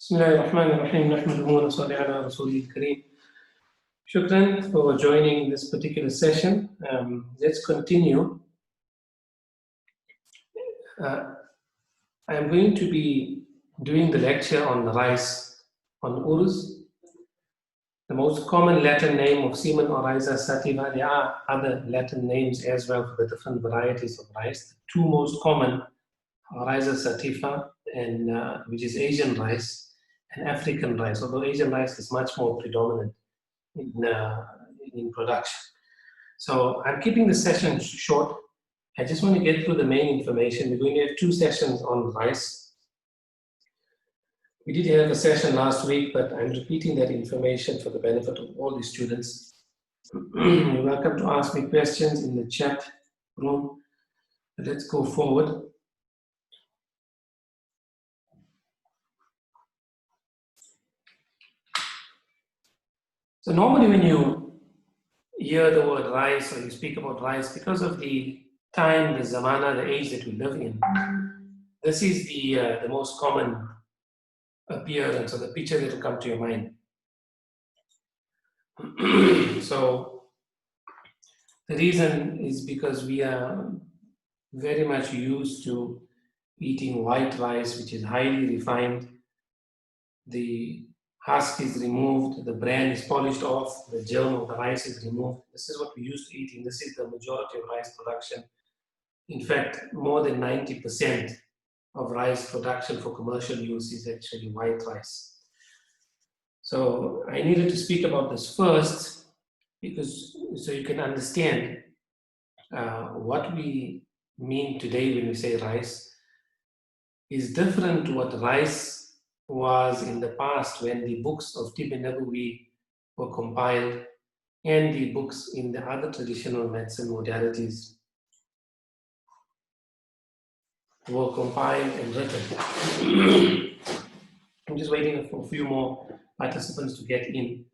بسم الله الرحمن الرحيم نحمده ونصلي على رسوله الكريم. Shukran for joining this particular session. Let's continue. I'm going to be doing the lecture on the rice on uruz, the most common Latin name of semen or Rhiza sativa. There are other Latin names as well for the different varieties of rice. The two most common are Rhiza sativa, and which is Asian rice, and African rice, although Asian rice is much more predominant in production. So I'm keeping the session short. I just want to get through the main information. We're going to have two sessions on rice. We did have a session last week, but I'm repeating that information for the benefit of all the students. You're welcome to ask me questions in the chat room. But let's go forward. So normally when you hear the word rice or you speak about rice, because of the time, the zamana, the age that we live in, this is the most common appearance or the picture that will come to your mind. So the reason is because we are very much used to eating white rice, which is highly refined. The husk is removed, the bran is polished off, the germ of the rice is removed. This is what we used to eating. This is the majority of rice production. In fact, more than 90% of rice production for commercial use is actually white rice. So I needed to speak about this first because so you can understand what we mean today when we say rice is different to what rice was in the past when the books of Tibi Nabawi were compiled and the books in the other traditional medicine modalities were compiled and written. I'm just waiting for a few more participants to get in.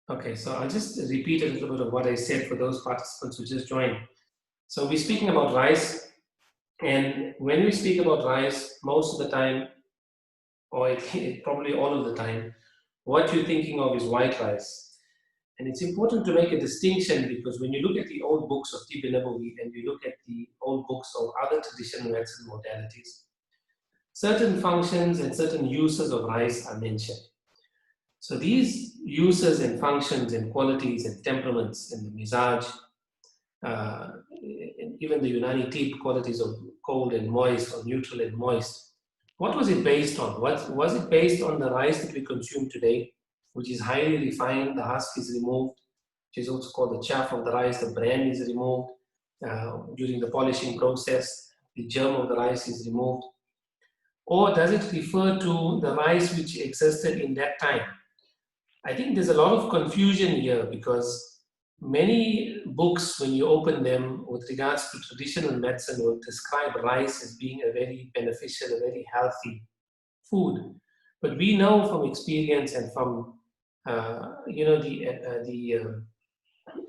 Okay, so I'll just repeat a little bit of what I said for those participants who just joined. So we're speaking about rice, and when we speak about rice, most of the time, or probably all of the time, what you're thinking of is white rice. And it's important to make a distinction because when you look at the old books of Tibi Nabawi and you look at the old books of other traditional medicine modalities, certain functions and certain uses of rice are mentioned. So these uses and functions and qualities and temperaments and the mizaj, and even the Unani tip qualities of cold and moist or neutral and moist, what was it based on? Was it based on the rice that we consume today, which is highly refined, the husk is removed, which is also called the chaff of the rice, the bran is removed during the polishing process, the germ of the rice is removed? Or does it refer to the rice which existed in that time? I think there's a lot of confusion here because many books, when you open them with regards to traditional medicine, will describe rice as being a very beneficial, a very healthy food. But we know from experience and from the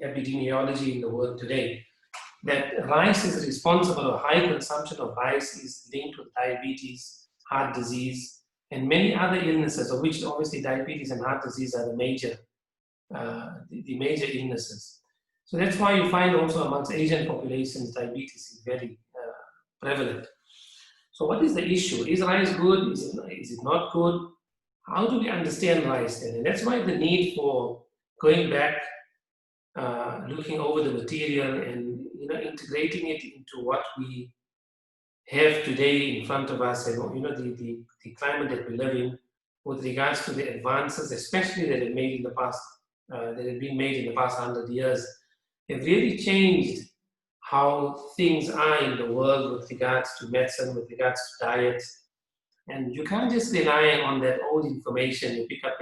epidemiology in the world today that rice is responsible, or high consumption of rice is linked with diabetes, heart disease, and many other illnesses, of which obviously diabetes and heart disease are the major illnesses. So that's why you find also amongst Asian populations, diabetes is very prevalent. So what is the issue? Is rice good? Is it not good? How do we understand rice then? And that's why the need for going back, looking over the material and integrating it into what we have today in front of us, and the climate that we live in, with regards to the advances, especially that have made in the past, that have been made in the past 100 years, have really changed how things are in the world with regards to medicine, with regards to diet. And you can't just rely on that old information. You pick up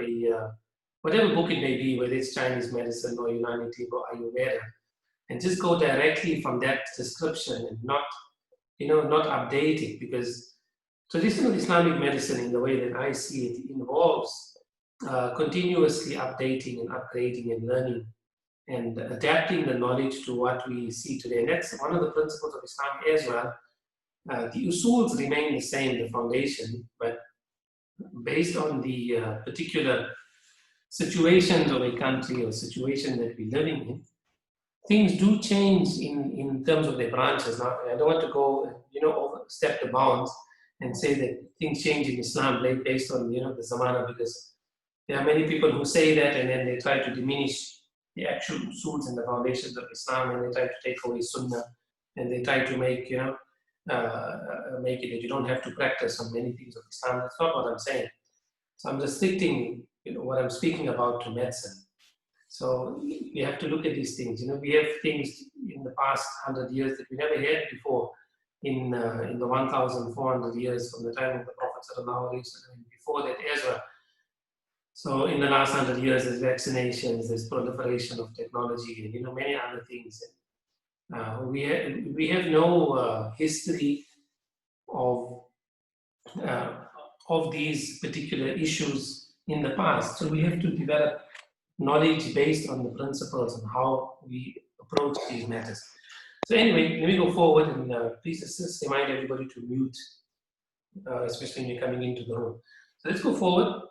whatever book it may be, whether it's Chinese medicine or Unani tip or Ayurveda, and just go directly from that description and not update it, because traditional Islamic medicine, in the way that I see it, involves continuously updating and upgrading and learning and adapting the knowledge to what we see today. And that's one of the principles of Islam as well. The usuls remain the same, the foundation, but based on the particular situations of a country or situation that we're living in, things do change in terms of their branches. Now, I don't want to go, overstep the bounds and say that things change in Islam based on, the zamana, because there are many people who say that and then they try to diminish the actual usuls and the foundations of Islam, and they try to take away Sunnah, and they try to make, make it that you don't have to practice on many things of Islam. That's not what I'm saying. So I'm restricting, what I'm speaking about to medicine. So we have to look at these things. We have things in the past 100 years that we never had before in the 1,400 years from the time of the Prophet and before that Ezra. So in the last 100 years, there's vaccinations, there's proliferation of technology, and many other things. We have no history of these particular issues in the past. So we have to develop knowledge based on the principles and how we approach these matters. So anyway, let me go forward, and please remind everybody to mute, especially when you're coming into the room. So let's go forward.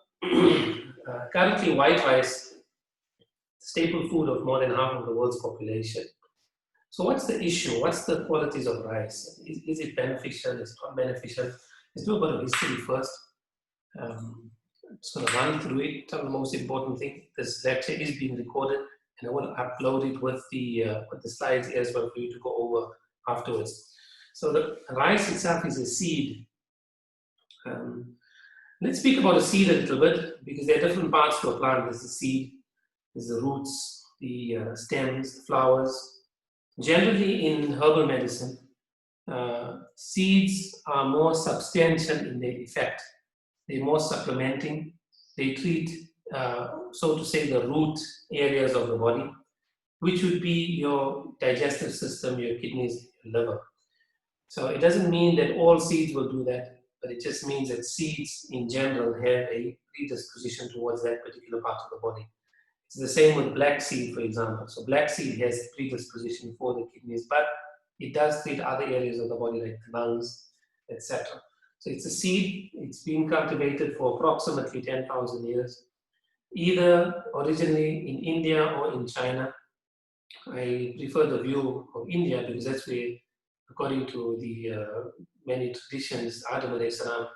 Currently, white rice, staple food of more than half of the world's population. So what's the issue? What's the qualities of rice? Is it beneficial? Is it not beneficial? Let's do a bit of history first. I'm just going to run through it. The most important thing, this lecture is being recorded, and I will upload it with the slides as well for you to go over afterwards. So the rice itself is a seed. Let's speak about the seed a little bit, because there are different parts to a plant. There's the seed, there's the roots, the stems, the flowers. Generally in herbal medicine, seeds are more substantial in their effect. They're more supplementing. They treat, so to say, the root areas of the body, which would be your digestive system, your kidneys, your liver. So it doesn't mean that all seeds will do that, but it just means that seeds in general have a predisposition towards that particular part of the body. It's the same with black seed, for example. So black seed has predisposition for the kidneys, but it does treat other areas of the body like the lungs, etc. So it's a seed. It's been cultivated for approximately 10,000 years, either originally in India or in China. I prefer the view of India because that's where, according to the many traditions, Adam alayhi salam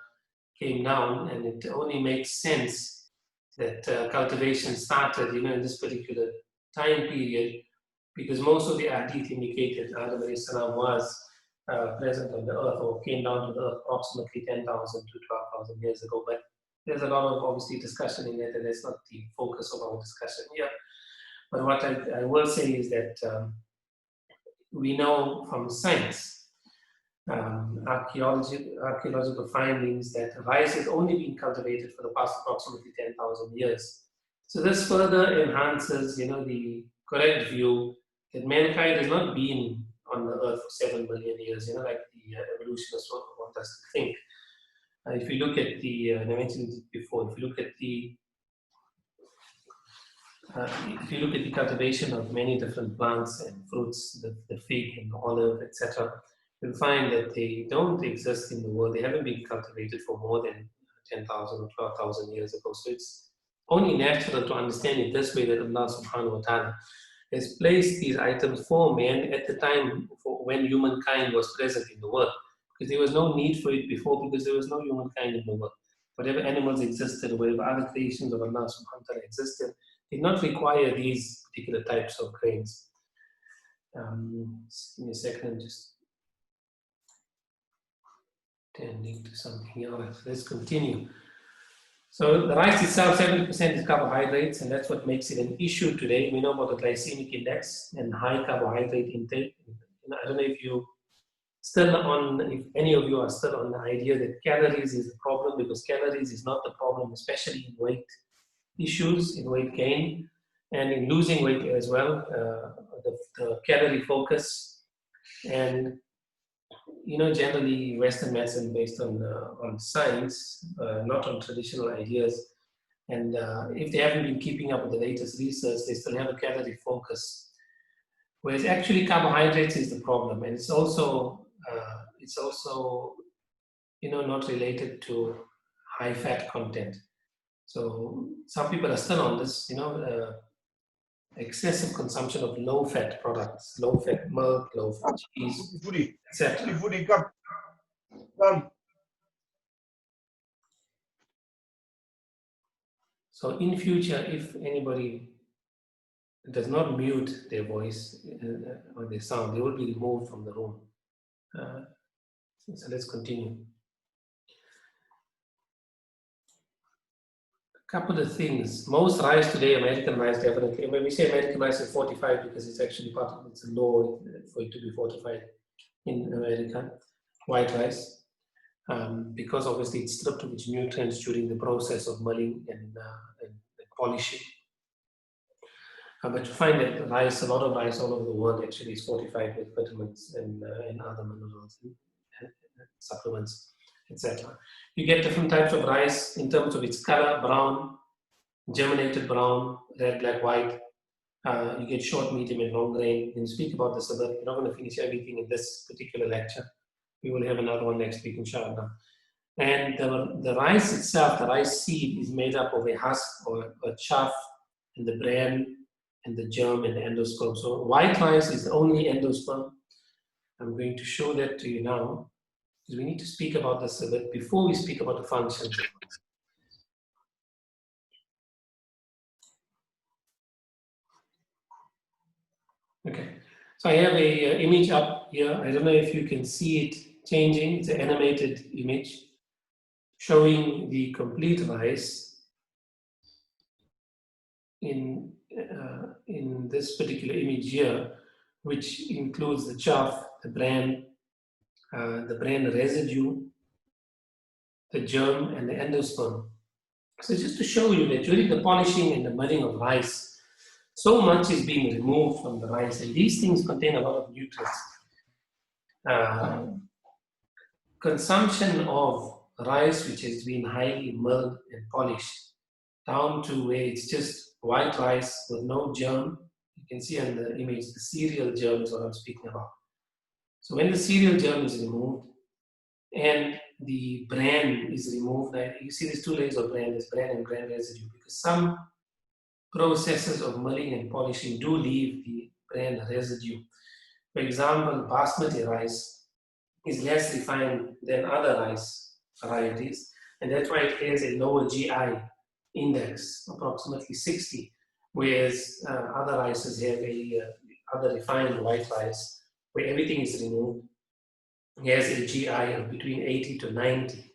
came down, and it only makes sense that cultivation started, in this particular time period, because most of the hadith indicated Adam alayhi salam was present on the earth, or came down to the earth approximately 10,000 to 12,000 years ago. But there's a lot of obviously discussion in that, and that's not the focus of our discussion here. But what I will say is that we know from science, archaeological findings, that rice has only been cultivated for the past approximately 10,000 years. So this further enhances, the correct view that mankind has not been on the earth for 7 billion years, like the evolutionists want us to think. If you look at the, and I mentioned it before, if you look at the cultivation of many different plants and fruits, the fig and the olive, etc., you'll find that they don't exist in the world. They haven't been cultivated for more than 10,000 or 12,000 years ago. So it's only natural to understand it this way, that Allah subhanahu wa ta'ala has placed these items for man at the time for when humankind was present in the world. Because there was no need for it before, because there was no humankind in the world. Whatever animals existed, whatever other creations of Allah subhanahu wa ta'ala existed, did not require these particular types of grains. Just give me a second, I'm just tending to something else. Let's continue. So the rice itself, 70% is carbohydrates, and that's what makes it an issue today. We know about the glycemic index and high carbohydrate intake. I don't know if any of you are still on the idea that calories is the problem, because calories is not the problem, especially in weight issues, in weight gain, and in losing weight as well. The calorie focus, and generally Western medicine based on science, not on traditional ideas. And if they haven't been keeping up with the latest research, they still have a calorie focus. Whereas actually carbohydrates is the problem, and it's also not related to high fat content. So some people are still on this, excessive consumption of low fat products, low fat milk, low fat cheese, etc. So in future, if anybody does not mute their voice or their sound, they will be removed from the room. So let's continue. A couple of things. Most rice today, American rice, definitely. When we say American rice is fortified because it's actually part of it's a law for it to be fortified in America. White rice, because obviously it's stripped of its nutrients during the process of milling and polishing. But you find that rice, a lot of rice all over the world actually is fortified with vitamins and other minerals and supplements, etc. You get different types of rice in terms of its color: brown, germinated brown, red, black, white. You get short, medium, and long grain. When you speak about this, we're not going to finish everything in this particular lecture. We will have another one next week, inshallah. And the rice itself, the rice seed, is made up of a husk or a chaff, and the bran, and the germ, and the endosperm. So white rice is the only endosperm. I'm going to show that to you now, because we need to speak about this a bit before we speak about the functions. Okay, so I have a image up here. I don't know if you can see it changing. It's an animated image showing the complete rice in this particular image here, which includes the chaff, the bran residue, the germ, and the endosperm. So just to show you that during the polishing and the milling of rice, so much is being removed from the rice, and these things contain a lot of nutrients. Consumption of rice, which has been highly milled and polished, down to where it's just white rice with no germ. You can see on the image, the cereal germ is what I'm speaking about. So when the cereal germ is removed and the bran is removed, you see there's two layers of bran, there's bran and bran residue, because some processes of milling and polishing do leave the bran residue. For example, basmati rice is less refined than other rice varieties, and that's why it has a lower GI index, approximately 60, whereas other rices have other refined white rice, where everything is removed. It has a GI of between 80 to 90.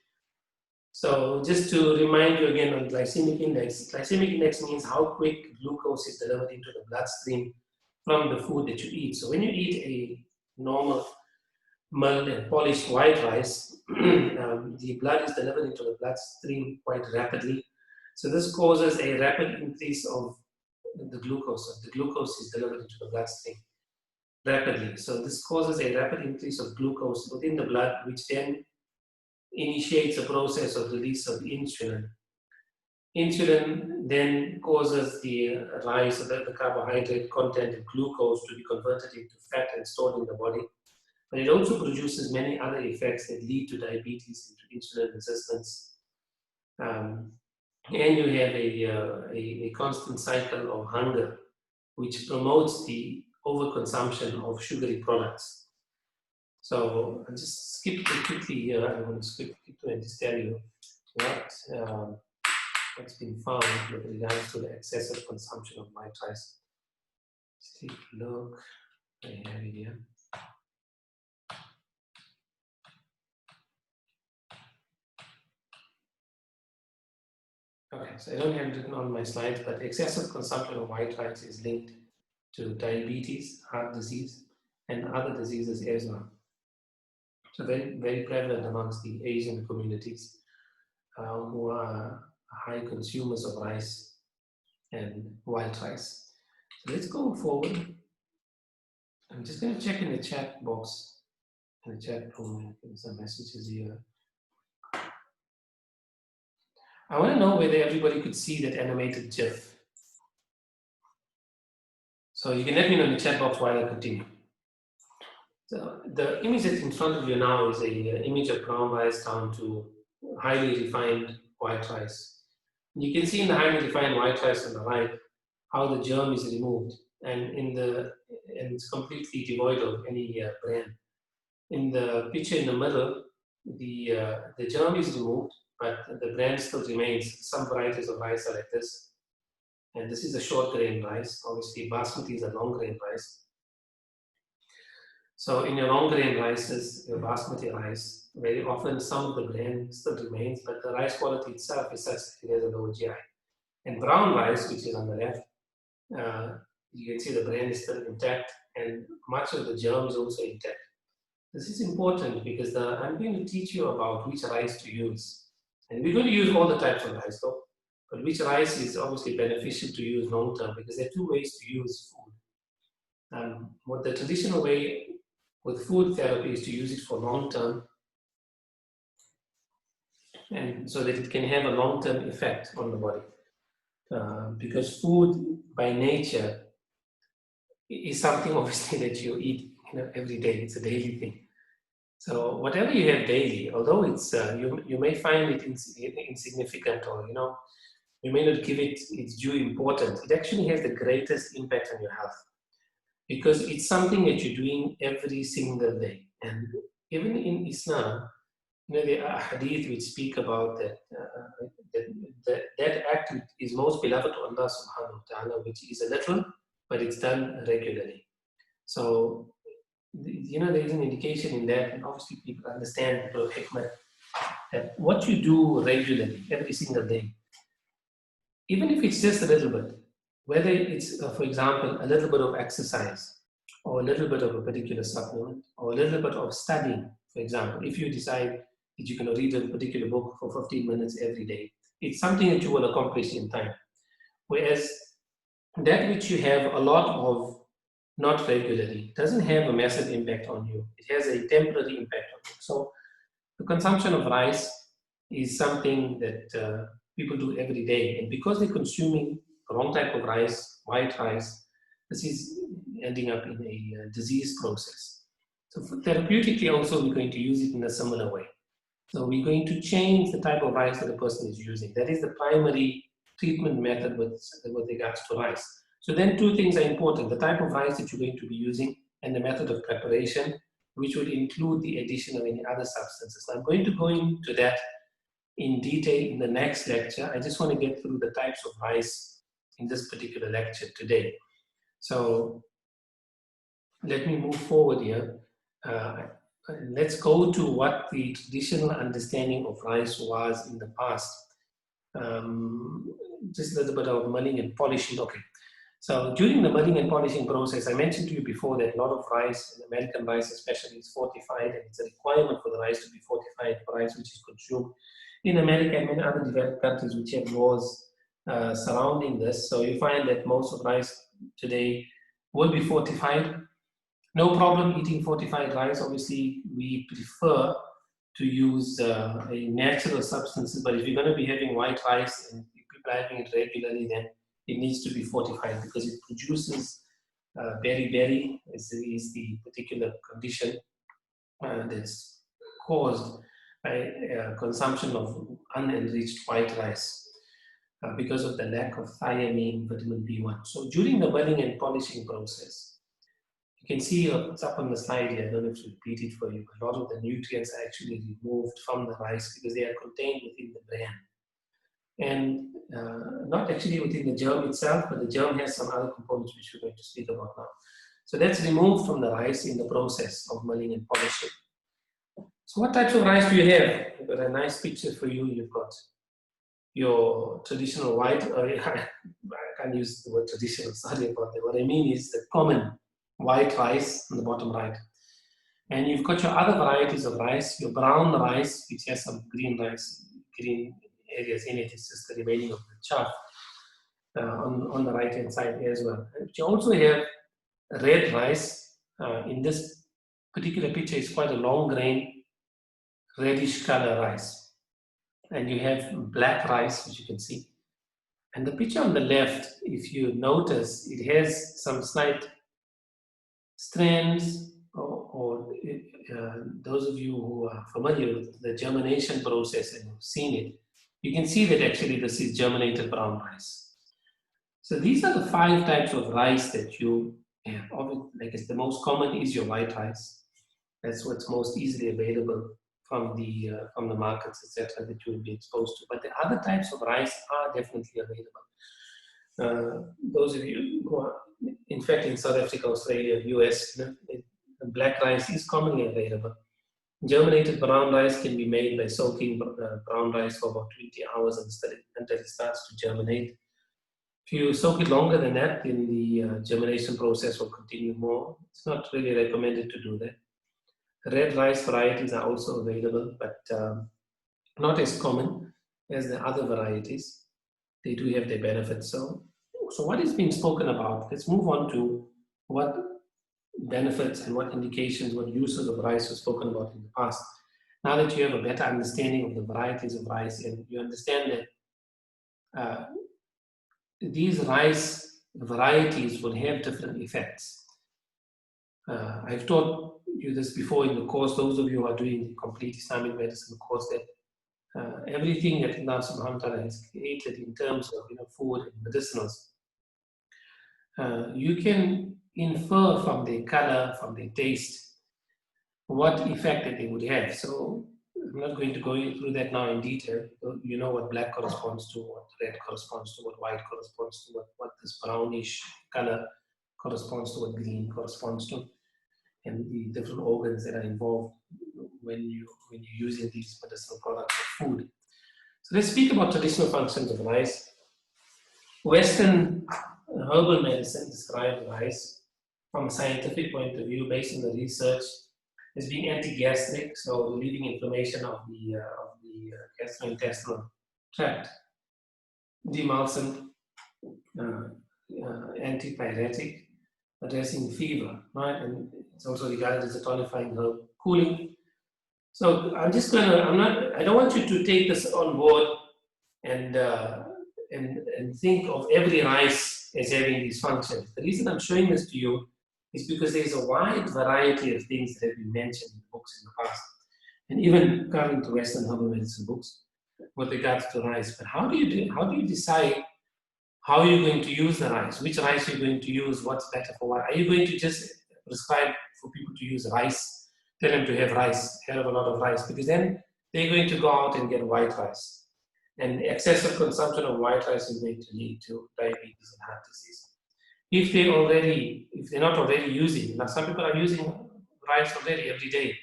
So just to remind you again on glycemic index means how quick glucose is delivered into the bloodstream from the food that you eat. So when you eat a normal milled and polished white rice, the blood is delivered into the bloodstream quite rapidly. So this causes a rapid increase of the glucose. So the glucose is delivered into the bloodstream rapidly. So this causes a rapid increase of glucose within the blood, which then initiates a process of release of insulin. Insulin then causes the rise of the carbohydrate content of glucose to be converted into fat and stored in the body. But it also produces many other effects that lead to diabetes and to insulin resistance. And you have a constant cycle of hunger, which promotes the overconsumption of sugary products. So I'll just skip it quickly here. I want to skip to and just tell you what's been found with regards to the excessive consumption of white rice. Let's take a look. I have it here. Okay, so I don't have it written on my slides, but excessive consumption of white rice is linked to diabetes, heart disease, and other diseases as well. So very, very prevalent amongst the Asian communities who are high consumers of rice and white rice. So let's go forward. I'm just going to check in the chat box, in the chat room. There's some messages here. I want to know whether everybody could see that animated GIF. So you can let me know in the chat box while I continue. So the image that's in front of you now is an image of brown rice down to highly refined white rice. You can see in the highly refined white rice on the right how the germ is removed, and it's completely devoid of any bran. In the picture in the middle, the germ is removed, but the bran still remains. Some varieties of rice are like this, and this is a short grain rice. Obviously, basmati is a long grain rice. So in your long grain rices, your basmati rice, very often some of the bran still remains, but the rice quality itself is such that it has a lower GI. And brown rice, which is on the left, you can see the bran is still intact, and much of the germ is also intact. This is important because I'm going to teach you about which rice to use. And we're going to use all the types of rice though, but which rice is obviously beneficial to use long term, because there are two ways to use food. What the traditional way with food therapy is to use it for long term, and so that it can have a long term effect on the body. Because food by nature is something obviously that you eat every day. It's a daily thing. So whatever you have daily, although it's you may find it insignificant, or you may not give it its due importance, it actually has the greatest impact on your health, because it's something that you're doing every single day. And even in Islam, there are hadith which speak about that act is most beloved to Allah subhanahu wa ta'ala, which is a little, but it's done regularly. So, there is an indication in that, and obviously people understand the hikmah, that what you do regularly, every single day, even if it's just a little bit, whether it's, for example, a little bit of exercise, or a little bit of a particular supplement, or a little bit of studying, for example, if you decide that you're going to read a particular book for 15 minutes every day, it's something that you will accomplish in time. Whereas that which you have a lot of not regularly doesn't have a massive impact on you. It has a temporary impact on you. So the consumption of rice is something that people do every day. And because they're consuming the wrong type of rice, white rice, this is ending up in a disease process. So therapeutically also, we're going to use it in a similar way. So we're going to change the type of rice that the person is using. That is the primary treatment method with regards to rice. So then two things are important: the type of rice that you're going to be using and the method of preparation, which would include the addition of any other substances. So I'm going to go into that in detail in the next lecture. I just want to get through the types of rice in this particular lecture today. So let me move forward here. Let's go to what the traditional understanding of rice was in the past. Just a little bit of mulling and polishing. Okay. So during the mulling and polishing process, I mentioned to you before that a lot of rice, American rice especially, is fortified, and it's a requirement for the rice to be fortified for rice which is consumed in America and many other developed countries which have laws surrounding this. So you find that most of rice today will be fortified. No problem eating fortified rice. Obviously, we prefer to use a natural substances, but if you're going to be having white rice and people are having it regularly, then it needs to be fortified, because it produces beriberi, is the particular condition that's caused by consumption of unenriched white rice because of the lack of thiamine, vitamin B1. So during the burning and polishing process, you can see it's up on the slide here. I don't have to repeat it for you. A lot of the nutrients are actually removed from the rice because they are contained within the bran. And not actually within the germ itself, but the germ has some other components which we're going to speak about now. So that's removed from the rice in the process of mulling and polishing. So what types of rice do you have? I've got a nice picture for you. You've got your traditional white, I can't use the word traditional, sorry about that. What I mean is the common white rice on the bottom right. And you've got your other varieties of rice, your brown rice, which has some green areas in it. It's just the remaining of the chaff on the right-hand side as well. But you also have red rice. In this particular picture, it's quite a long grain, reddish color rice. And you have black rice, which you can see. And the picture on the left, if you notice, it has some slight strands, or those of you who are familiar with the germination process and have seen it, You can see that actually this is germinated brown rice. So these are the 5 types of rice that you have. Like it's the most common is your white rice. That's what's most easily available from the markets, etc., that you will be exposed to. But the other types of rice are definitely available. Those of you who are, in fact, in South Africa, Australia, US, black rice is commonly available. Germinated brown rice can be made by soaking brown rice for about 20 hours until it starts to germinate. If you soak it longer than that, then the germination process will continue more. It's not really recommended to do that. Red rice varieties are also available, but not as common as the other varieties. They do have their benefits. So what is being spoken about? Let's move on to what benefits and what indications, what uses of rice were spoken about in the past. Now that you have a better understanding of the varieties of rice and you understand that these rice varieties will have different effects. I've taught you this before in the course, those of you who are doing the complete Islamic medicine course, that everything that Allah subhanahu wa ta'ala has created in terms of food and medicinals, you can infer from their color, from their taste, what effect that they would have. So I'm not going to go through that now in detail. You know what black corresponds to, what red corresponds to, what white corresponds to, what this brownish color corresponds to, what green corresponds to, and the different organs that are involved when you're using these medicinal products or food. So let's speak about traditional functions of rice. Western herbal medicine describes rice from a scientific point of view, based on the research, as being anti-gastric, so relieving inflammation of the gastrointestinal tract, demulcent, antipyretic, addressing fever, right? And it's also regarded as a tonifying herb, cooling. So I don't want you to take this on board and think of every rice as having these functions. The reason I'm showing this to you is because there's a wide variety of things that have been mentioned in books in the past, and even according to Western herbal medicine books with regards to rice. But how do you decide how you're going to use the rice? Which rice you're going to use? What's better for what? Are you going to just prescribe for people to use rice? Tell them to have rice, hell of a lot of rice, because then they're going to go out and get white rice. And excessive consumption of white rice is going to lead to diabetes and heart disease. If they're not already using, now some people are using rice already every day.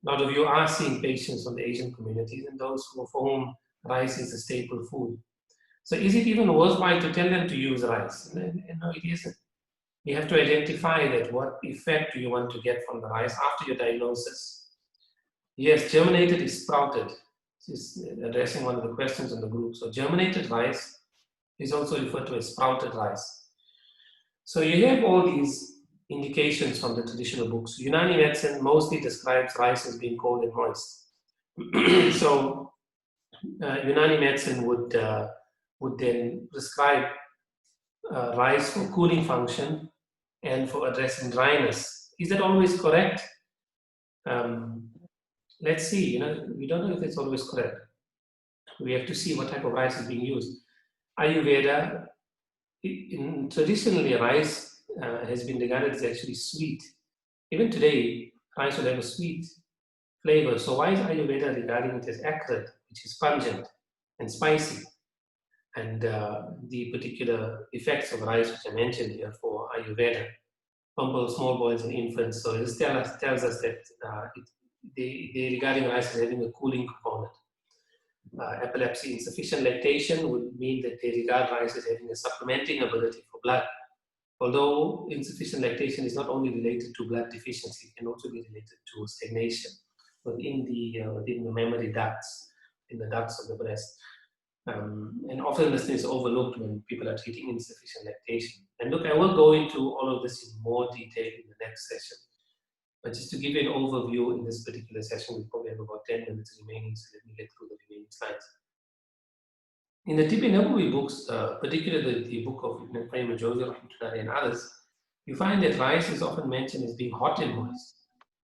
A lot of you are seeing patients from the Asian communities and those for whom rice is a staple food. So is it even worthwhile to tell them to use rice? No, it isn't. You have to identify that what effect do you want to get from the rice after your diagnosis. Yes, germinated is sprouted. This is addressing one of the questions in the group. So germinated rice is also referred to as sprouted rice. So you have all these indications from the traditional books. Unani medicine mostly describes rice as being cold and moist. So Unani medicine would then prescribe rice for cooling function and for addressing dryness. Is that always correct? Let's see. We don't know if it's always correct. We have to see what type of rice is being used. Ayurveda, traditionally, rice has been regarded as actually sweet. Even today, rice will have a sweet flavor. So why is Ayurveda regarding it as acrid, which is pungent and spicy? And the particular effects of rice, which I mentioned here for Ayurveda, on both small boys and infants. So this tells us that they regarding rice as having a cooling component. Epilepsy, insufficient lactation would mean that they regard rice as having a supplementing ability for blood. Although insufficient lactation is not only related to blood deficiency, it can also be related to stagnation within the mammary ducts, in the ducts of the breast. And often this is overlooked when people are treating insufficient lactation. And look, I will go into all of this in more detail in the next session. But just to give you an overview in this particular session, we probably have about 10 minutes remaining, so let me get through the remaining slides. In the Tibi Nabawi books, particularly the book of Ibn Qayyim al-Jawziyya and others, you find that rice is often mentioned as being hot and moist.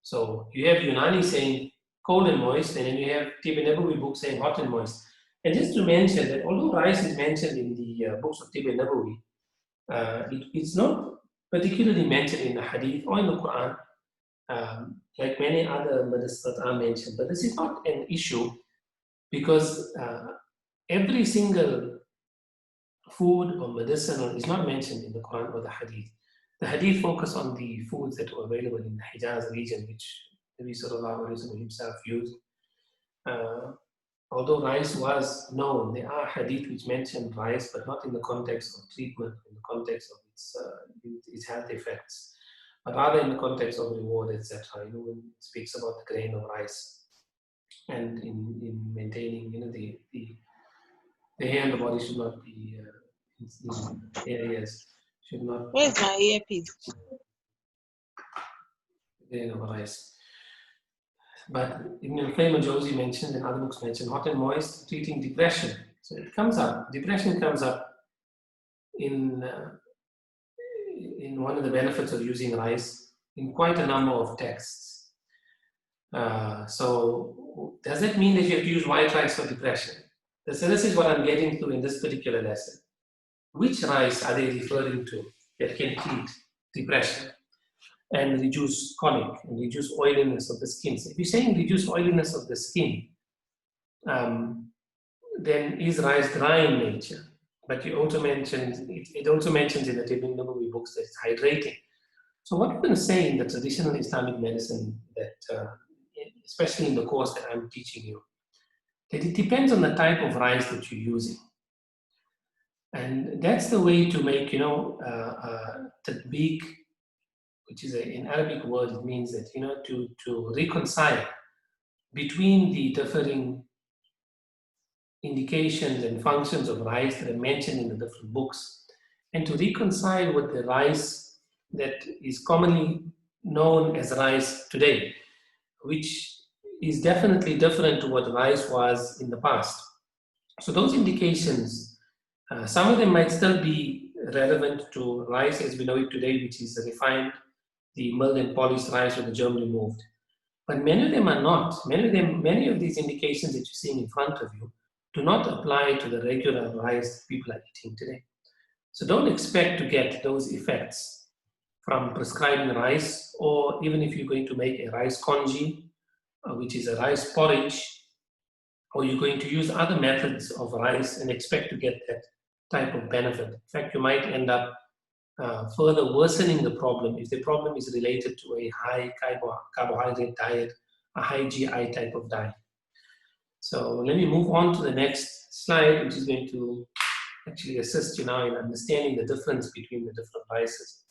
So you have Unani saying cold and moist, and then you have Tibi Nabawi book saying hot and moist. And just to mention that although rice is mentioned in the books of Tib Nabawi, it's not particularly mentioned in the Hadith or in the Quran, like many other medicines that are mentioned. But this is not an issue because every single food or medicine is not mentioned in the Quran or the Hadith. The Hadith focus on the foods that were available in the Hijaz region, which Nabi Sallallahu Alaihi Wasallam himself used. Although rice was known, there are hadith which mention rice, but not in the context of treatment, in the context of its health effects, but rather in the context of reward, etc. When it speaks about the grain of rice and in maintaining, the hair and the body should not be in areas should not. Where's my earpiece? Grain of rice. But Ibn al-Qayyim al-Jawzi mentioned, and other books mention, hot and moist treating depression. So it comes up. Depression comes up in one of the benefits of using rice in quite a number of texts. So does that mean that you have to use white rice for depression? So this is what I'm getting to in this particular lesson. Which rice are they referring to that can treat depression and reduce colic and reduce oiliness of the skin? So if you're saying reduce oiliness of the skin, then is rice dry in nature? But you also mentioned, it also mentions in the Ibn Nabawi books that it's hydrating. So what we're going to say in the traditional Islamic medicine, that especially in the course that I'm teaching you, that it depends on the type of rice that you're using. And that's the way to make, tatbiq, which is an Arabic word. It means that, to reconcile between the differing indications and functions of rice that are mentioned in the different books, and to reconcile with the rice that is commonly known as rice today, which is definitely different to what rice was in the past. So those indications, some of them might still be relevant to rice as we know it today, which is refined, the milled and polished rice with the germ removed. But many of them are not. Many of these indications that you're seeing in front of you do not apply to the regular rice people are eating today. So don't expect to get those effects from prescribing rice, or even if you're going to make a rice congee, which is a rice porridge, or you're going to use other methods of rice and expect to get that type of benefit. In fact, you might end up further worsening the problem if the problem is related to a high carbohydrate diet, a high GI type of diet. So let me move on to the next slide, which is going to actually assist you now in understanding the difference between the different rices.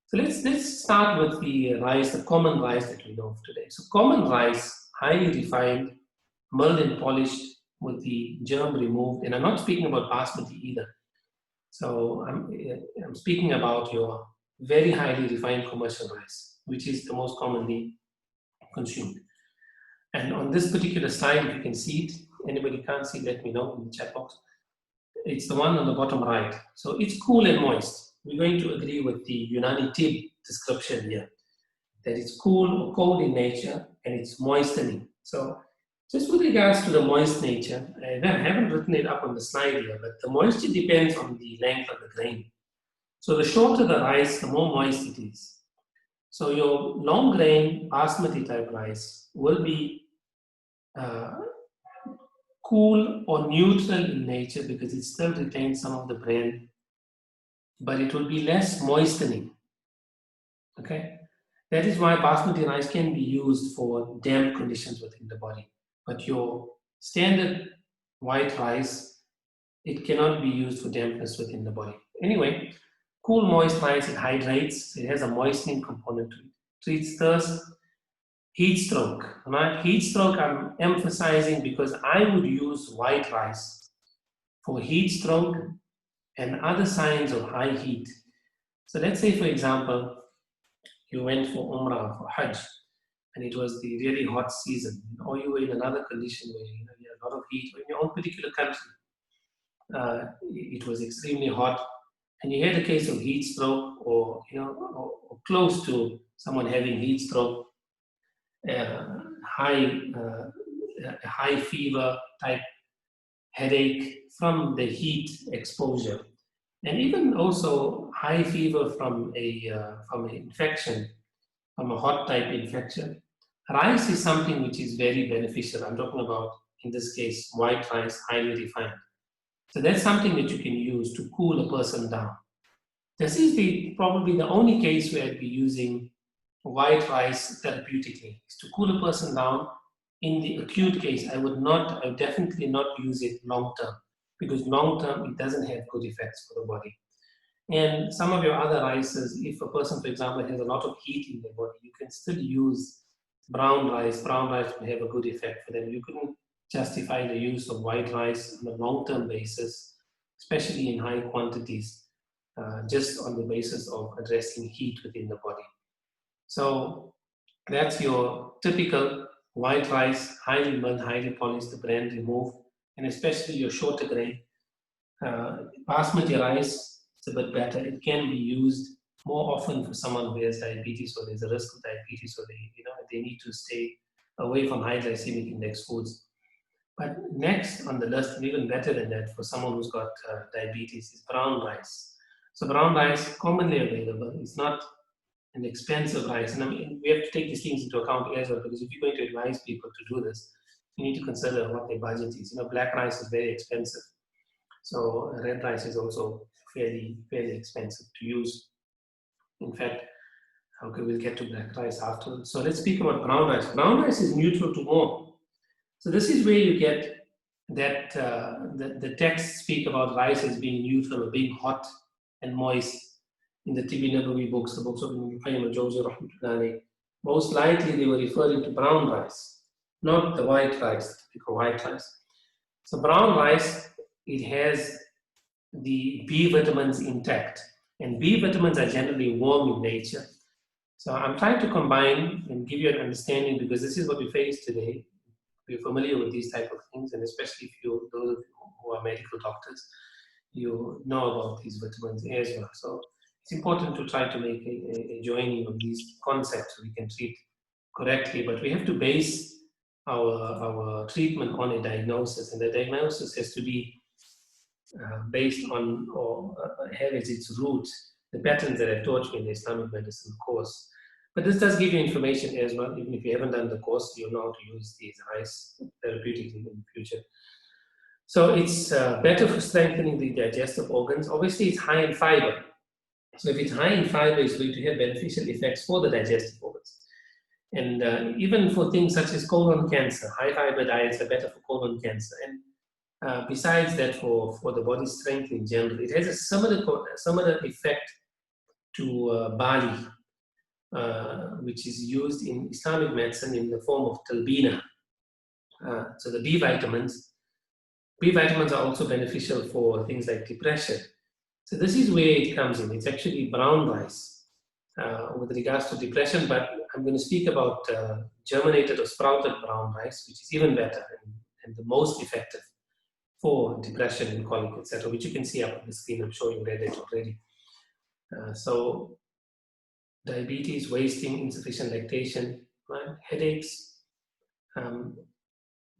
So let's start with the rice, the common rice that we know of today. So common rice, highly refined, milled and polished with the germ removed, and I'm not speaking about basmati either. So I'm speaking about your very highly refined commercial rice, which is the most commonly consumed. And on this particular slide, if you can see it, anybody can't see, let me know in the chat box. It's the one on the bottom right. So it's cool and moist. We're going to agree with the Unani Tib description here, that it's cool or cold in nature and it's moistening. So just with regards to the moist nature, I haven't written it up on the slide here, but the moisture depends on the length of the grain. So the shorter the rice, the more moist it is. So your long grain basmati type rice will be cool or neutral in nature because it still retains some of the bran, but it will be less moistening. Okay, that is why basmati rice can be used for damp conditions within the body. But your standard white rice, it cannot be used for dampness within the body. Anyway, cool moist rice, it hydrates, it has a moistening component to it. Treats thirst, heat stroke. Right? Heat stroke I'm emphasizing because I would use white rice for heat stroke and other signs of high heat. So let's say, for example, you went for Umrah, for Hajj, and it was the really hot season, or you were in another condition where you had a lot of heat, or in your own particular country, it was extremely hot, and you had a case of heat stroke, or close to someone having heat stroke, high fever type headache from the heat exposure, and even also high fever from an infection, from a hot type infection. Rice is something which is very beneficial. I'm talking about, in this case, white rice, highly refined. So that's something that you can use to cool a person down. This is probably the only case where I'd be using white rice therapeutically, is to cool a person down. In the acute case, I would definitely not use it long term, because long term it doesn't have good effects for the body. And some of your other rices, if a person, for example, has a lot of heat in their body, you can still use brown rice. Brown rice will have a good effect for them. You couldn't justify the use of white rice on a long-term basis, especially in high quantities, just on the basis of addressing heat within the body. So that's your typical white rice, highly milled, highly polished, the bran removed, and especially your shorter grain. Basmati rice is a bit better. It can be used more often for someone who has diabetes, or there's a risk of diabetes, or they need to stay away from high glycemic index foods. But next on the list, and even better than that, for someone who's got diabetes, is brown rice. So brown rice, commonly available. It's not an expensive rice, and I mean, we have to take these things into account as well, because if you're going to advise people to do this, you need to consider what their budget is. Black rice is very expensive. So red rice is also fairly expensive to use. In fact, okay, we'll get to black rice afterwards. So let's speak about brown rice. Brown rice is neutral to warm. So this is where you get that the texts speak about rice as being neutral or being hot and moist. In the Tibi Nabawi books, the books of Ibn Qayyim al-Jawzi rahmatullahi, most likely they were referring to brown rice, not the white rice, the typical white rice. So brown rice, it has the B vitamins intact, and B vitamins are generally warm in nature. So I'm trying to combine and give you an understanding, because this is what we face today. We're familiar with these type of things, and especially if those of you who are medical doctors, you know about these vitamins as well. So it's important to try to make a joining of these concepts so we can treat correctly, but we have to base our treatment on a diagnosis, and the diagnosis has to be based on, or have as its roots, the patterns that I taught you in the Islamic medicine course. But this does give you information as well. Even if you haven't done the course, you'll know how to use these rice therapeutically in the future. So it's better for strengthening the digestive organs. Obviously, it's high in fiber. So if it's high in fiber, it's going to have beneficial effects for the digestive organs. And even for things such as colon cancer, high fiber diets are better for colon cancer. And besides that, for the body strength in general, it has a similar effect to barley, which is used in Islamic medicine in the form of talbina. So the B vitamins are also beneficial for things like depression. So this is where it comes in. It's actually brown rice with regards to depression, but I'm going to speak about germinated or sprouted brown rice, which is even better and the most effective for depression and colic, etc., which you can see up on the screen. I'm sure you read it already. So diabetes, wasting, insufficient lactation, right? Headaches.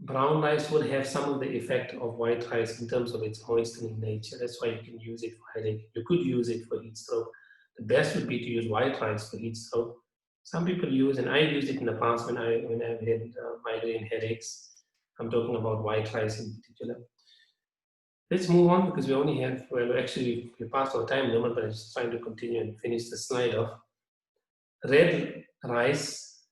Brown rice will have some of the effect of white rice in terms of its moistening nature. That's why you can use it for headache. You could use it for heat stroke. The best would be to use white rice for heat stroke. Some people use, and I've used it in the past when I've had migraine headaches. I'm talking about white rice in particular. Let's move on, because we only have, well, actually we passed our time limit, but I'm just trying to continue and finish the slide off. Red rice,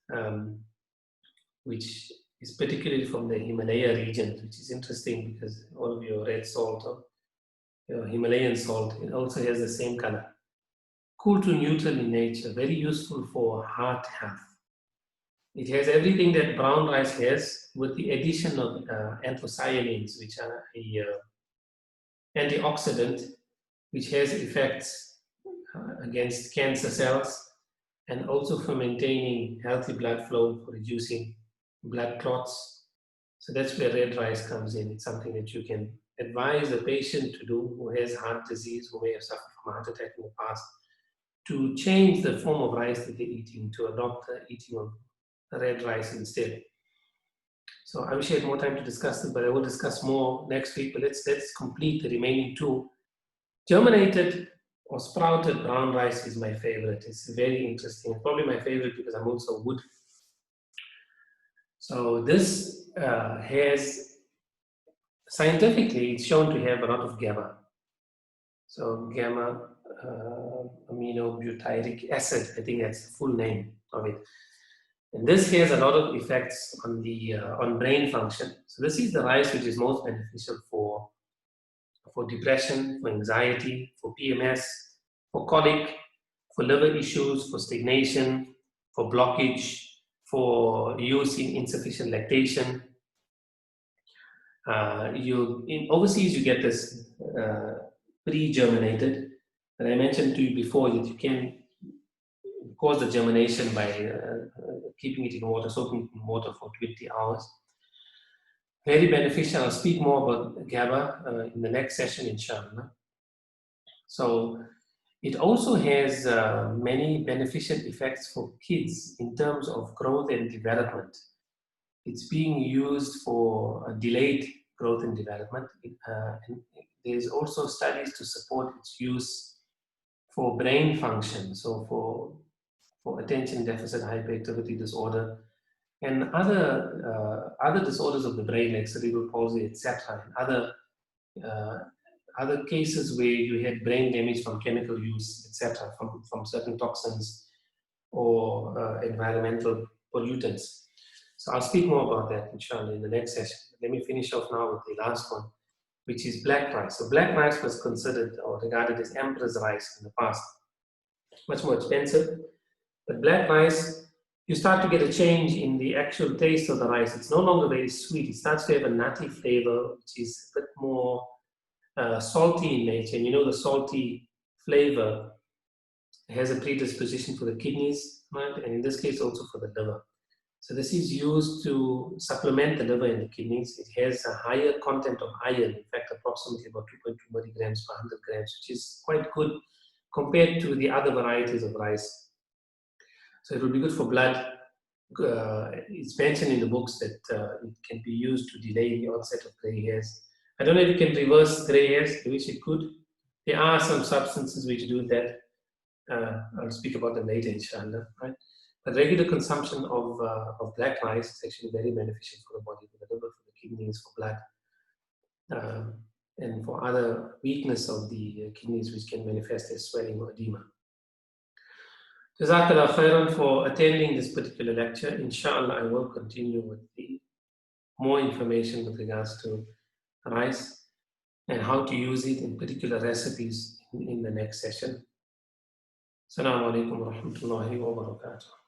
which is particularly from the Himalaya region, which is interesting because all of your red salt or your Himalayan salt, it also has the same color. Cool to neutral in nature, very useful for heart health. It has everything that brown rice has, with the addition of anthocyanins, which are an antioxidant, which has effects against cancer cells, and also for maintaining healthy blood flow, for reducing blood clots. So that's where red rice comes in. It's something that you can advise a patient to do who has heart disease, who may have suffered from a heart attack in the past, to change the form of rice that they're eating, to adopt the eating of red rice instead. So I wish I had more time to discuss this, but I will discuss more next week. But let's complete the remaining two. Germinated or sprouted brown rice is my favorite. It's very interesting. Probably my favorite because I'm also wood. So this has, scientifically, it's shown to have a lot of gamma. So gamma aminobutyric acid, I think that's the full name of it. And this has a lot of effects on the on brain function. So this is the rice which is most beneficial for depression, for anxiety, for PMS, for colic, for liver issues, for stagnation, for blockage, for use in insufficient lactation. Overseas you get this pre-germinated, and I mentioned to you before that you can cause the germination by keeping it in water, soaking it in water for 20 hours. Very beneficial. I'll speak more about GABA in the next session, inshallah. So it also has many beneficial effects for kids in terms of growth and development. It's being used for delayed growth and development. And there's also studies to support its use for brain function, so for attention deficit hyperactivity disorder, and other disorders of the brain like cerebral palsy, etc., and other cases where you had brain damage from chemical use, etc., from certain toxins or environmental pollutants. So I'll speak more about that, inshallah, in the next session. Let me finish off now with the last one, which is black rice. So black rice was considered or regarded as emperor's rice in the past. Much more expensive. But black rice, you start to get a change in the actual taste of the rice. It's no longer very sweet. It starts to have a nutty flavor, which is a bit more salty in nature. And you know the salty flavor has a predisposition for the kidneys, right? And in this case also for the liver. So this is used to supplement the liver and the kidneys. It has a higher content of iron, in fact, approximately about 2.2 milligrams per 100 grams, which is quite good compared to the other varieties of rice. So it will be good for blood. It's mentioned in the books that it can be used to delay the onset of gray hairs. I don't know if it can reverse gray hairs. I wish it could. There are some substances which do that. I'll speak about them later, inshallah. Right? But regular consumption of black rice is actually very beneficial for the body, for the liver, for the kidneys, for blood, and for other weakness of the kidneys, which can manifest as swelling or edema. Jazakallah khairan for attending this particular lecture. Inshallah, I will continue with the more information with regards to rice and how to use it in particular recipes in the next session. Assalamu alaikum wa rahmatullahi wa barakatuh.